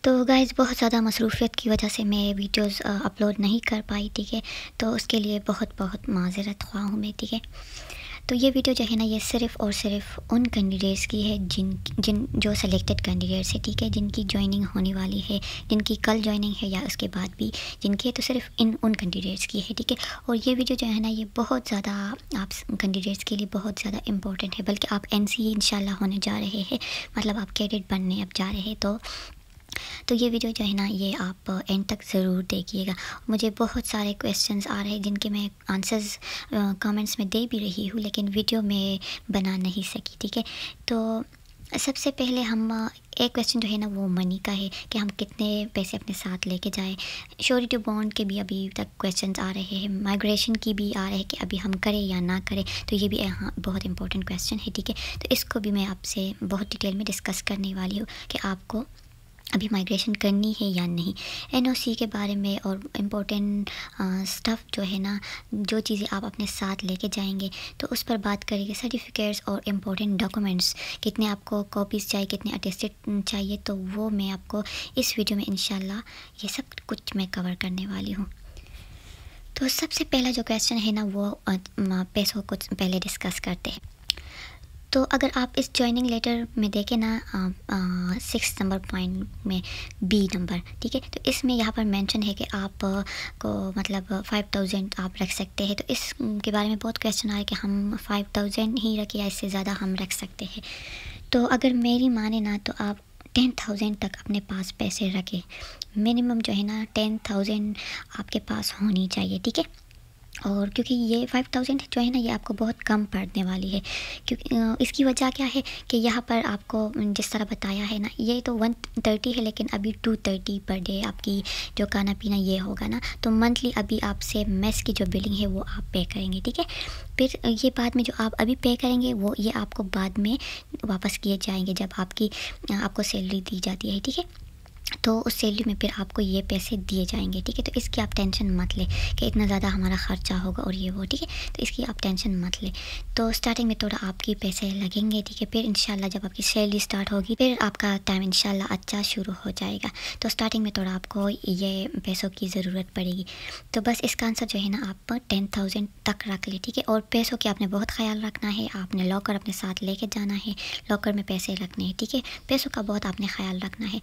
تو گائز بہت زیادہ مصروفیت کی وجہ سے میں ویڈیوز اپلوڈ نہیں کر پائی، ٹھیک ہے، تو اس کے لیے بہت بہت معذرت خواہ ہوں میں، ٹھیک ہے۔ تو یہ ویڈیو جو ہے نا یہ صرف اور صرف ان کینڈیڈیٹس کی ہے جن جو سلیکٹڈ کینڈیڈیٹس ہے، ٹھیک ہے، جن کی جوائننگ ہونے والی ہے، جن کی کل جوائننگ ہے یا اس کے بعد بھی جن کی ہے، تو صرف ان کینڈیڈیٹس کی ہے، ٹھیک ہے۔ اور یہ ویڈیو جو ہے نا یہ بہت زیادہ آپ کینڈیڈیٹس کے لیے بہت زیادہ امپورٹنٹ ہے، بلکہ آپ این سی انشاءاللہ ہونے جا رہے ہیں، مطلب آپ کیڈٹ بننے اب جا رہے ہیں، تو یہ ویڈیو جو ہے نا یہ آپ اینڈ تک ضرور دیکھیے گا۔ مجھے بہت سارے کویسچنز آ رہے ہیں جن کے میں آنسرز کامنٹس میں دے بھی رہی ہوں، لیکن ویڈیو میں بنا نہیں سکی، ٹھیک ہے۔ تو سب سے پہلے ہم ایک کویسچن جو ہے نا وہ منی کا ہے کہ ہم کتنے پیسے اپنے ساتھ لے کے جائیں۔ شیورٹی بانڈ کے بھی ابھی تک کویسچنز آ رہے ہیں، مائگریشن کی بھی آ رہے ہیں کہ ابھی ہم کریں یا نہ کریں، تو یہ بھی بہت امپورٹنٹ کویسچن ہے، ٹھیک ہے۔ تو اس کو بھی میں آپ سے بہت ڈیٹیل میں ڈسکس کرنے والی ہوں کہ آپ کو ابھی مائگریشن کرنی ہے یا نہیں، این او سی کے بارے میں، اور امپورٹنٹ سٹف جو ہے نا، جو چیزیں آپ اپنے ساتھ لے کے جائیں گے تو اس پر بات کریں گے۔ سرٹیفکیٹس اور امپورٹنٹ ڈاکومنٹس کتنے آپ کو کاپیز چاہیے، کتنے اٹیسٹڈ چاہیے، تو وہ میں آپ کو اس ویڈیو میں انشاءاللہ یہ سب کچھ میں کور کرنے والی ہوں۔ تو سب سے پہلا جو کویسچن ہے نا وہ پیسوں کو پہلے ڈسکس کرتے ہیں۔ تو اگر آپ اس جوائننگ لیٹر میں دیکھیں نا 6 نمبر پوائنٹ میں بی نمبر، ٹھیک ہے، تو اس میں یہاں پر مینشن ہے کہ آپ کو مطلب 5000 آپ رکھ سکتے ہیں۔ تو اس کے بارے میں بہت کویسچن آئے کہ ہم 5000 ہی رکھیں یا اس سے زیادہ ہم رکھ سکتے ہیں۔ تو اگر میری مانے نا تو آپ 10,000 تک اپنے پاس پیسے رکھیں، منیمم جو ہے نا 10,000 آپ کے پاس ہونی چاہیے، ٹھیک ہے۔ اور کیونکہ یہ 5000 جو ہے نا یہ آپ کو بہت کم پڑنے والی ہے، کیونکہ اس کی وجہ کیا ہے کہ یہاں پر آپ کو جس طرح بتایا ہے نا یہ تو 130 ہے، لیکن ابھی 230 پر ڈے آپ کی جو کھانا پینا یہ ہوگا نا، تو منتھلی ابھی آپ سے میس کی جو بلنگ ہے وہ آپ پے کریں گے، ٹھیک ہے۔ پھر یہ بعد میں جو آپ ابھی پے کریں گے وہ یہ آپ کو بعد میں واپس کیے جائیں گے جب آپ کو سیلری دی جاتی ہے، ٹھیک ہے۔ تو اس سیلری میں پھر آپ کو یہ پیسے دیے جائیں گے، ٹھیک ہے۔ تو اس کی آپ ٹینشن مت لیں کہ اتنا زیادہ ہمارا خرچہ ہوگا اور یہ وہ، ٹھیک ہے، تو اس کی آپ ٹینشن مت لیں۔ تو اسٹارٹنگ میں تھوڑا آپ کی پیسے لگیں گے، ٹھیک ہے، پھر انشاءاللہ جب آپ کی سیلری اسٹارٹ ہوگی پھر آپ کا ٹائم انشاءاللہ اچھا شروع ہو جائے گا۔ تو اسٹارٹنگ میں تھوڑا آپ کو یہ پیسوں کی ضرورت پڑے گی، تو بس اس کا آنسر جو ہے نا آپ 10,000 تک رکھ لیں، ٹھیک ہے۔ اور پیسوں کی آپ نے بہت خیال رکھنا ہے، آپ نے لاکر اپنے ساتھ لے کے جانا ہے، لاکر میں پیسے رکھنے ہیں، ٹھیک ہے، پیسوں کا بہت آپ نے خیال رکھنا ہے۔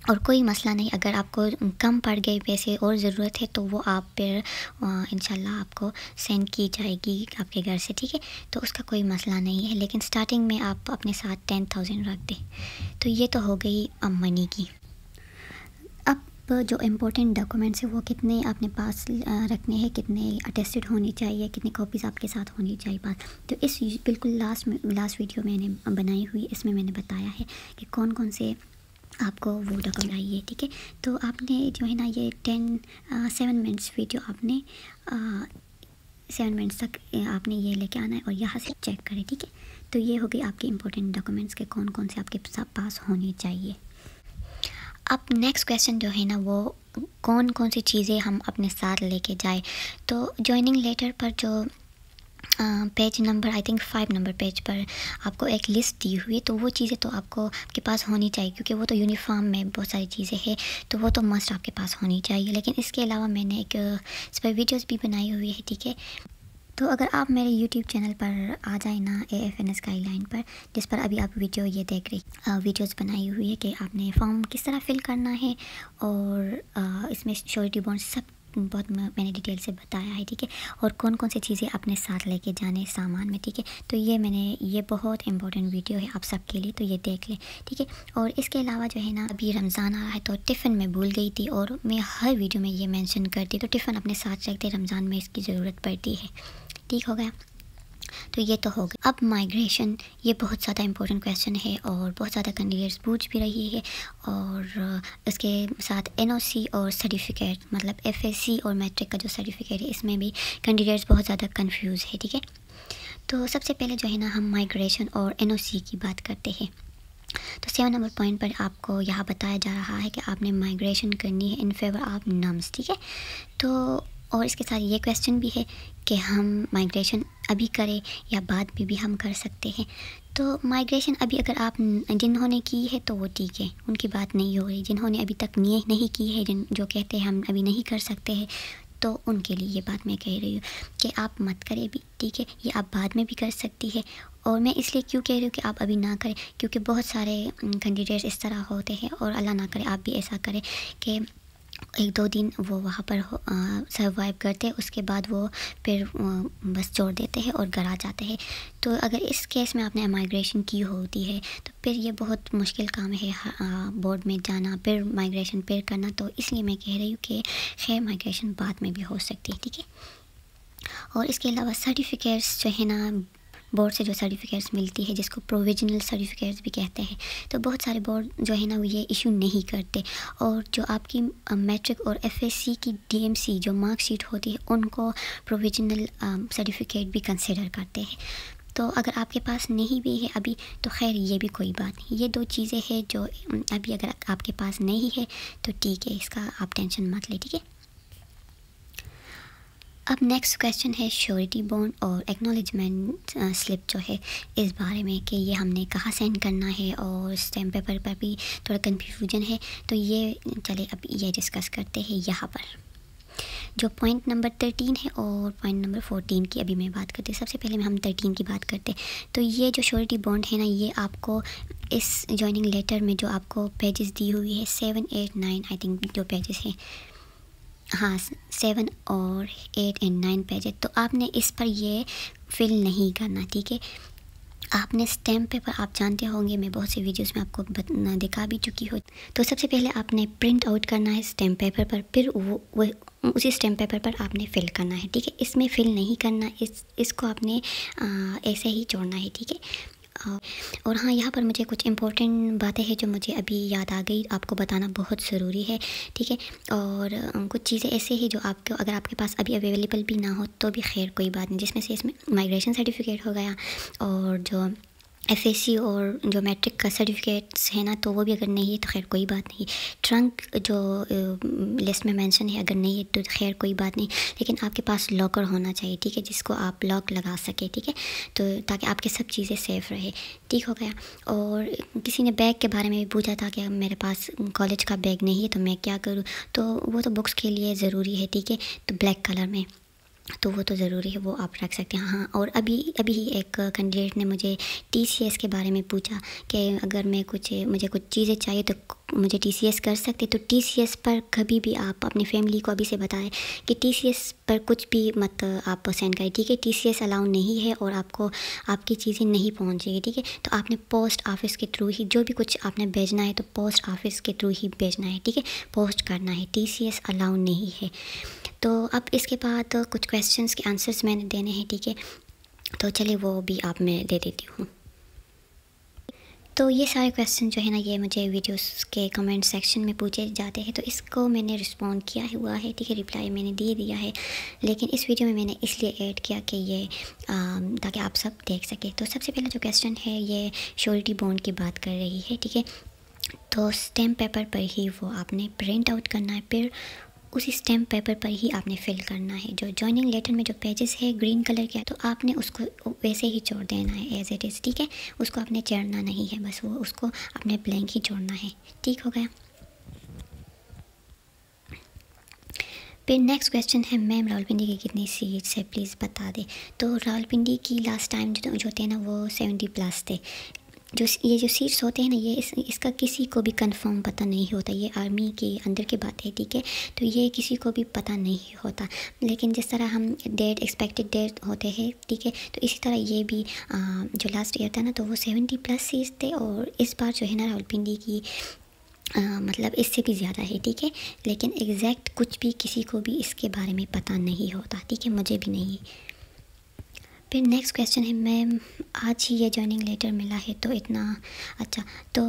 اور کوئی مسئلہ نہیں، اگر آپ کو کم پڑ گئے پیسے اور ضرورت ہے تو وہ آپ پھر انشاءاللہ آپ کو سینڈ کی جائے گی آپ کے گھر سے، ٹھیک ہے، تو اس کا کوئی مسئلہ نہیں ہے، لیکن سٹارٹنگ میں آپ اپنے ساتھ 10,000 رکھ دیں۔ تو یہ تو ہو گئی منی کی۔ اب جو امپورٹنٹ ڈاکومنٹس ہیں وہ کتنے اپنے پاس رکھنے ہیں، کتنے اٹیسٹڈ ہونی چاہیے، کتنی کاپیز آپ کے ساتھ ہونی چاہیے بات، تو اس بالکل لاسٹ ویڈیو میں نے بنائی ہوئی، اس میں نے بتایا ہے کہ کون کون سے آپ کو وہ ڈاکومنٹ آئیے، ٹھیک ہے۔ تو آپ نے جو ہے نا یہ 7 منٹس ویڈیو آپ نے 7 منٹس تک آپ نے یہ لے کے آنا ہے اور یہاں سے چیک کریں، ٹھیک ہے۔ تو یہ ہو گئی آپ کے امپورٹنٹ ڈاکومنٹس کے کون کون سے آپ کے پاس ہونے چاہیے۔ اب نیکسٹ کویسچن جو ہے نا وہ کون کون سی چیزیں ہم اپنے ساتھ لے کے جائیں۔ تو جوائننگ لیٹر پر جو page number I think 5 number page پر آپ کو ایک لسٹ دی ہوئی ہے، تو وہ چیزیں تو آپ کو آپ کے پاس ہونی چاہیے، کیونکہ وہ تو یونیفارم میں بہت ساری چیزیں ہیں تو وہ تو مسٹ آپ کے پاس ہونی چاہیے۔ لیکن اس کے علاوہ میں نے ایک اس پر ویڈیوز بھی بنائی ہوئی ہے، ٹھیک ہے۔ تو اگر آپ میرے یوٹیوب چینل پر آ جائیں نا AFNS گائیڈ لائن پر، جس پر ابھی آپ ویڈیو یہ دیکھ رہی ویڈیوز بنائی ہوئی ہے کہ آپ نے فارم کس طرح فل کرنا ہے، اور اس میں شیورٹی بانڈ سب بہت میں نے ڈیٹیل سے بتایا ہے، ٹھیک ہے، اور کون کون سی چیزیں اپنے ساتھ لے کے جانے سامان میں، ٹھیک ہے۔ تو یہ بہت امپورٹنٹ ویڈیو ہے آپ سب کے لیے، تو یہ دیکھ لیں، ٹھیک ہے۔ اور اس کے علاوہ جو ہے نا ابھی رمضان آ رہا ہے تو ٹفن میں بھول گئی تھی، اور میں ہر ویڈیو میں یہ مینشن کرتی، تو ٹفن اپنے ساتھ رکھتے، رمضان میں اس کی ضرورت پڑتی ہے، ٹھیک ہو گیا۔ تو یہ تو ہو گیا۔ اب مائگریشن، یہ بہت زیادہ امپورٹنٹ کویسچن ہے اور بہت زیادہ کینڈیڈیٹس پوچھ بھی رہی ہے، اور اس کے ساتھ NOC اور سرٹیفکیٹ مطلب FSC اور میٹرک کا جو سرٹیفکیٹ ہے اس میں بھی کینڈیڈیٹس بہت زیادہ کنفیوز ہے، ٹھیک ہے۔ تو سب سے پہلے جو ہے نا ہم مائگریشن اور NOC کی بات کرتے ہیں۔ تو 7 نمبر پوائنٹ پر آپ کو یہاں بتایا جا رہا ہے کہ آپ نے مائگریشن کرنی ہے ان فیور آف نمس، ٹھیک ہے۔ تو اور اس کے ساتھ یہ کویسچن بھی ہے کہ ہم مائگریشن ابھی کریں یا بعد میں بھی ہم کر سکتے ہیں. تو مائگریشن ابھی اگر آپ جنہوں نے کی ہے تو وہ ٹھیک ہے، ان کی بات نہیں ہو رہی. جنہوں نے ابھی تک نہیں کی ہے، جو کہتے ہیں ہم ابھی نہیں کر سکتے ہیں، تو ان کے لیے یہ بات میں کہہ رہی ہوں کہ آپ مت کریں بھی، ٹھیک ہے. یہ آپ بعد میں بھی کر سکتی ہے. اور میں اس لیے کیوں کہہ رہی ہوں کہ آپ ابھی نہ کریں، کیونکہ بہت سارے کینڈیڈیٹس اس طرح ہوتے ہیں، اور اللہ نہ کرے آپ بھی ایسا کریں کہ 1-2 دن وہ وہاں پر سروائیو کرتے ہیں، اس کے بعد وہ پھر بس چھوڑ دیتے ہیں اور گھر آ جاتے ہیں. تو اگر اس کیس میں آپ نے مائگریشن کی ہوتی ہے تو پھر یہ بہت مشکل کام ہے بورڈ میں جانا، پھر مائگریشن پھر کرنا. تو اس لیے میں کہہ رہی ہوں کہ خیر مائگریشن بعد میں بھی ہو سکتی ہے، ٹھیک ہے. اور اس کے علاوہ سرٹیفکیٹس جو ہے نا، بورڈ سے جو سرٹیفکیٹس ملتی ہے جس کو پروویژنل سرٹیفکیٹس بھی کہتے ہیں، تو بہت سارے بورڈ جو ہے نا وہ یہ ایشو نہیں کرتے. اور جو آپ کی میٹرک اور FSC کی DMC جو مارک شیٹ ہوتی ہے، ان کو پروویژنل سرٹیفکیٹ بھی کنسیڈر کرتے ہیں. تو اگر آپ کے پاس نہیں بھی ہے ابھی تو خیر یہ بھی کوئی بات نہیں. یہ 2 چیزیں ہیں جو ابھی اگر آپ کے پاس نہیں ہے تو ٹھیک ہے، اس کا آپ ٹینشن مت لیں، ٹھیک ہے. اب نیکسٹ کویسچن ہے شیورٹی بانڈ اور ایکنالجمنٹ سلپ جو ہے، اس بارے میں کہ یہ ہم نے کہاں سینڈ کرنا ہے، اور اسٹیمپ پیپر پر بھی تھوڑا کنفیوژن ہے. تو یہ چلے اب یہ ڈسکس کرتے ہیں یہاں پر. جو پوائنٹ نمبر 13 ہے اور پوائنٹ نمبر 14 کی ابھی میں بات کرتی ہوں. سب سے پہلے ہم 13 کی بات کرتے ہیں. تو یہ جو شیورٹی بانڈ ہے نا، یہ آپ کو اس جوائننگ لیٹر میں جو آپ کو پیجز دی ہوئی ہے 7, 8, 9 آئی تھنک جو پیجز ہیں، ہاں 7 اور 8 and 9 پیج ہے. تو آپ نے اس پر یہ فل نہیں کرنا، ٹھیک ہے. آپ نے اسٹیمپ پیپر آپ جانتے ہوں گے، میں بہت سی ویڈیوز میں آپ کو دکھا بھی چکی ہوں. تو سب سے پہلے آپ نے پرنٹ آؤٹ کرنا ہے اسٹیمپ پیپر پر، پھر وہ اسی اسٹیمپ پیپر پر آپ نے فل کرنا ہے، ٹھیک ہے. اس میں فل نہیں کرنا، اس کو آپ نے ایسے ہی چھوڑنا ہے، ٹھیک ہے. اور ہاں، یہاں پر مجھے کچھ امپورٹنٹ باتیں ہیں جو مجھے ابھی یاد آ گئی، آپ کو بتانا بہت ضروری ہے، ٹھیک ہے. اور کچھ چیزیں ایسے ہی جو آپ کو اگر آپ کے پاس ابھی اویلیبل بھی نہ ہو تو بھی خیر کوئی بات نہیں، جس میں سے اس میں مائگریشن سرٹیفکیٹ ہو گیا، اور جو FSC اور جو میٹرک کا سرٹیفکیٹس ہے نا، تو وہ بھی اگر نہیں ہے تو خیر کوئی بات نہیں. ٹرنک جو لسٹ میں مینشن ہے اگر نہیں ہے تو خیر کوئی بات نہیں، لیکن آپ کے پاس لاکر ہونا چاہیے، ٹھیک ہے، جس کو آپ لاک لگا سکے، ٹھیک ہے. تو تاکہ آپ کی سب چیزیں سیف رہے، ٹھیک ہو گیا. اور کسی نے بیگ کے بارے میں بھی پوچھا تھا کہ میرے پاس کالج کا بیگ نہیں ہے تو میں کیا کروں. تو وہ تو بکس کے لیے ضروری ہے، ٹھیک ہے. تو بلیک کلر میں تو وہ تو ضروری ہے، وہ آپ رکھ سکتے ہیں. ہاں، اور ابھی ایک کینڈیڈیٹ نے مجھے TCS کے بارے میں پوچھا کہ اگر مجھے کچھ چیزیں چاہیے تو مجھے TCS کر سکتے. تو TCS پر کبھی بھی آپ اپنی فیملی کو ابھی سے بتائیں کہ TCS پر کچھ بھی مت آپ سینڈ کریں، ٹھیک ہے. TCS الاؤ نہیں ہے اور آپ کو آپ کی چیزیں نہیں پہنچے گی، ٹھیک ہے. تو آپ نے پوسٹ آفس کے تھرو ہی جو بھی کچھ آپ نے بھیجنا ہے تو پوسٹ آفس کے تھرو ہی بھیجنا ہے، ٹھیک ہے. پوسٹ کرنا ہے، TCS الاؤ نہیں ہے. تو اب اس کے بعد کچھ کویسچنس کے آنسرس میں نے دینے ہیں، ٹھیک ہے. تو چلیے وہ بھی آپ میں دے دیتی ہوں. تو یہ سارے کویسچن جو ہے نا، یہ مجھے ویڈیوز کے کمنٹ سیکشن میں پوچھے جاتے ہیں، تو اس کو میں نے رسپونڈ کیا ہوا ہے، ٹھیک ہے. رپلائی میں نے دیا ہے، لیکن اس ویڈیو میں نے اس لیے ایڈ کیا کہ یہ تاکہ آپ سب دیکھ سکیں. تو سب سے پہلا جو کویسچن ہے یہ شیورٹی بانڈ کی بات کر رہی ہے، ٹھیک ہے. تو اسٹیمپ پیپر پر ہی وہ آپ نے پرنٹ آؤٹ کرنا ہے، پھر اسی اسٹیمپ پیپر پر ہی آپ نے فل کرنا ہے. جو جوائننگ لیٹر میں جو پیجز ہے گرین کلر کے، تو آپ نے اس کو ویسے ہی چھوڑ دینا ہے ایز اٹ از، ٹھیک ہے. اس کو آپ نے چڑھنا نہیں ہے، بس وہ اس کو آپ نے بلینک ہی چھوڑنا ہے، ٹھیک ہو گیا. پھر نیکسٹ کویسچن ہے میم راولپنڈی کی کتنی سیٹس ہے پلیز بتا دیں. تو راولپنڈی کی لاسٹ ٹائم جو تھے نا وہ 70+ تھے. یہ جو سیٹس ہوتے ہیں نا، یہ اس کا کسی کو بھی کنفرم پتہ نہیں ہوتا. یہ آرمی کے اندر کی بات ہے، ٹھیک ہے. تو یہ کسی کو بھی پتہ نہیں ہوتا، لیکن جس طرح ہم ایکسپیکٹڈ ڈیٹ ہوتے ہیں، ٹھیک ہے. تو اسی طرح یہ بھی جو لاسٹ ایئر تھا نا تو وہ 70+ سیٹس تھے، اور اس بار جو ہے نا راولپنڈی کی مطلب اس سے بھی زیادہ ہے، ٹھیک ہے. لیکن ایگزیکٹ کچھ بھی کسی کو بھی اس کے بارے میں پتہ نہیں ہوتا، ٹھیک ہے، مجھے بھی نہیں. پھر نیکسٹ کویسچن ہے میم آج ہی یہ جوائننگ لیٹر ملا ہے تو اتنا اچھا. تو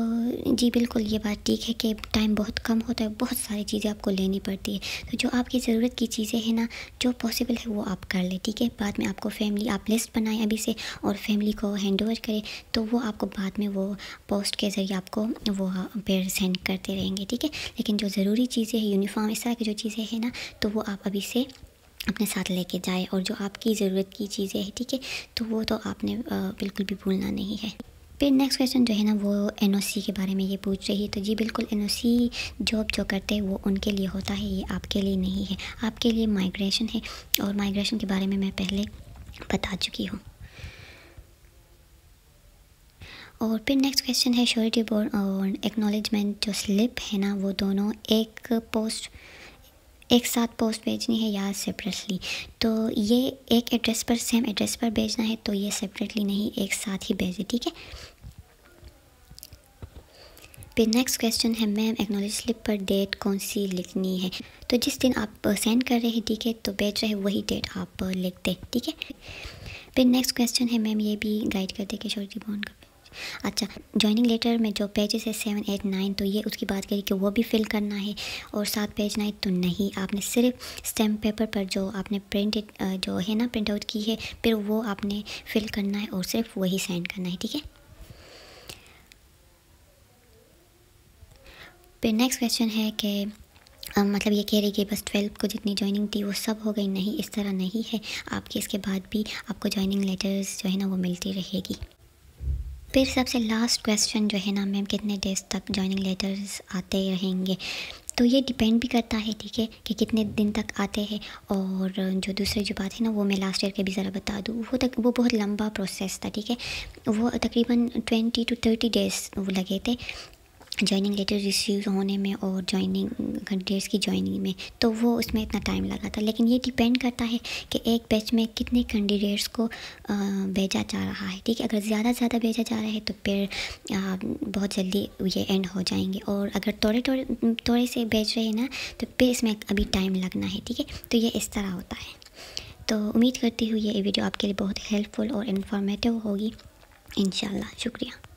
جی بالکل یہ بات ٹھیک ہے کہ ٹائم بہت کم ہوتا ہے، بہت ساری چیزیں آپ کو لینی پڑتی ہے. تو جو آپ کی ضرورت کی چیزیں ہیں نا، جو پاسبل ہے وہ آپ کر لیں، ٹھیک ہے. بعد میں آپ کو فیملی آپ لسٹ بنائیں ابھی سے اور فیملی کو ہینڈ اوور کریں، تو وہ آپ کو بعد میں وہ پوسٹ کے ذریعے آپ کو وہ پھر سینڈ کرتے رہیں گے، ٹھیک ہے. لیکن جو ضروری چیزیں ہیں، یونیفارم اس طرح کی جو چیزیں ہیں نا، تو وہ آپ ابھی سے اپنے ساتھ لے کے جائے، اور جو آپ کی ضرورت کی چیزیں ہیں، ٹھیک ہے، تو وہ تو آپ نے بالکل بھی بھولنا نہیں ہے۔ پھر نیکسٹ کویسچن جو ہے نا وہ این او سی کے بارے میں یہ پوچھ رہی ہے، تو جی بالکل این او سی جاب جو کرتے ہیں وہ ان کے لیے ہوتا ہے، یہ آپ کے لیے نہیں ہے، آپ کے لیے مائگریشن ہے، اور مائگریشن کے بارے میں پہلے بتا چکی ہوں۔ اور پھر نیکسٹ کویسچن ہے شیورٹی بانڈ اور ایکنالجمنٹ جو سلپ ہے نا وہ دونوں ایک ساتھ پوسٹ بھیجنی ہے یا سپریٹلی؟ تو یہ ایک ایڈریس پر، سیم ایڈریس پر بھیجنا ہے، تو یہ سپریٹلی نہیں، ایک ساتھ ہی بھیجے، ٹھیک ہے۔ پھر نیکسٹ کویسچن ہے میم ایکنالج سلپ پر ڈیٹ کون سی لکھنی ہے؟ تو جس دن آپ سینڈ کر رہے ہیں، ٹھیک ہے، تو بھیج رہے وہی ڈیٹ آپ لکھ دیں، ٹھیک ہے۔ پھر نیکسٹ کویسچن ہے میم یہ بھی گائڈ کرتے کہ شیورٹی بانڈ کا اچھا جوائننگ لیٹر میں جو پیجز ہے 7, 8, 9، تو یہ اس کی بات کری کہ وہ بھی فل کرنا ہے اور ساتھ بھیجنا ہے، تو نہیں، آپ نے صرف اسٹیمپ پیپر پر جو آپ نے جو ہے نا پرنٹ آؤٹ کی ہے، پھر وہ آپ نے فل کرنا ہے اور صرف وہی سینڈ کرنا ہے، ٹھیک ہے۔ پھر نیکسٹ کویسچن ہے کہ مطلب یہ کہہ رہی کہ بس 12 کو جتنی جوائننگ تھی وہ سب ہو گئی، نہیں، اس طرح نہیں ہے، آپ کے اس کے بعد بھی آپ کو جوائننگ لیٹرز جو ہے نا وہ ملتی رہے گی۔ پھر سب سے لاسٹ کویسچن جو ہے نا میم کتنے ڈیز تک جوائننگ لیٹرز آتے رہیں گے؟ تو یہ ڈپینڈ بھی کرتا ہے، ٹھیک ہے، کہ کتنے دن تک آتے ہیں، اور جو دوسری جو بات ہے نا وہ میں لاسٹ ایئر کے بھی ذرا بتا دوں، وہ بہت لمبا پروسیس تھا، ٹھیک ہے، وہ تقریباً 20 to 30 ڈیز وہ لگے تھے جوائننگ لیٹر ریسیو ہونے میں اور جوائننگ کینڈیڈیٹس کی جوائننگ میں، تو وہ اس میں اتنا ٹائم لگا تھا، لیکن یہ ڈیپینڈ کرتا ہے کہ ایک بیچ میں کتنے کینڈیڈیٹس کو بھیجا جا رہا ہے، ٹھیک ہے۔ اگر زیادہ بھیجا جا رہا ہے تو پھر بہت جلدی یہ اینڈ ہو جائیں گے، اور اگر تھوڑے سے بھیج رہے ہیں نا تو پھر اس میں ابھی ٹائم لگنا ہے، ٹھیک ہے، تو یہ اس طرح ہوتا ہے۔ تو امید کرتی ہوں یہ ویڈیو آپ کے لیے بہت ہیلپ فل اور انفارمیٹیو ہوگی، انشاءاللہ۔ شکریہ۔